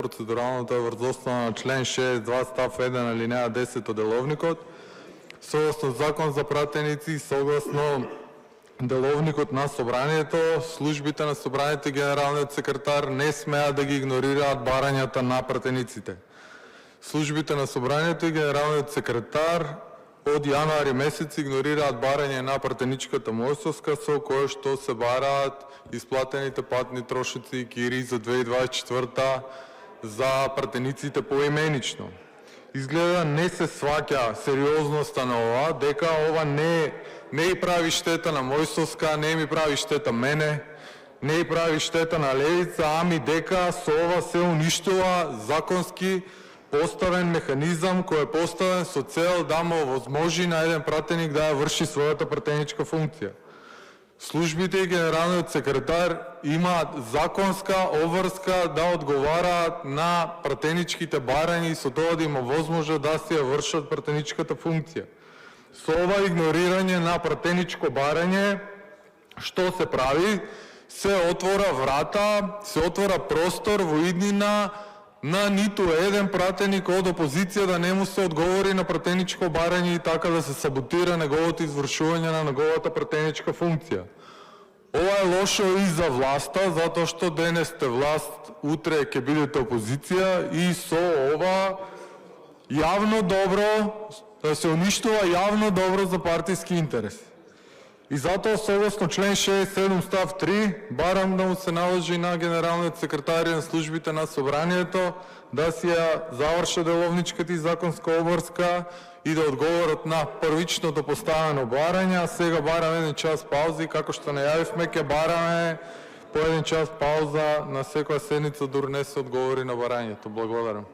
Процедуралното е врз основа на член 62 став 1 алинеја 10 од деловникот. Согласно закон за пратеници и согласно деловникот на собранието, службите на собранието и генералниот секретар не смеат да ги игнорираат барањата на пратениците. Службите на собранието и генералниот секретар од јануари месец игнорираат барање на пратеничката Мојсовска со кое што се бараат исплатените патни трошоци и кири за 2024 за пратениците поименично. Изгледа не се сваќа сериозноста на ова, дека ова не и прави штета на Мојсовска, не ми прави штета мене, не и прави штета на Левица, ами дека со ова се уништува законски поставен механизам кој е поставен со цел да му овозможи на еден пратеник да ја врши својата пратеничка функција. Службите и генералниот секретар имаат законска обврска да одговараат на пратеничките барања и со тоа да им овозможат да се ја вршат пратеничката функција. Со ова игнорирање на пратеничко барање, што се прави? Се отвора врата, се отвора простор во иднина на ниту еден пратеник од опозиција да не му се одговори на пратеничко барање и така да се саботира неговото извршување на неговата пратеничка функција. Ова е лошо и за власта, затоа што денес сте власт, утре ќе бидете опозиција и со ова јавно добро, да се уништува јавно добро за партиски интереси. И затоа согласно член 67 став 3 барам да му се наложи на генералниот секретар и на службите на собранието да си ја завршат деловничката и законска обврска и да одговорат на првичното поставено барање. Сега бараме еден час пауза и како што најавивме ќе бараме по еден час пауза на секоја седница дури не се одговори на барањето. Благодарам.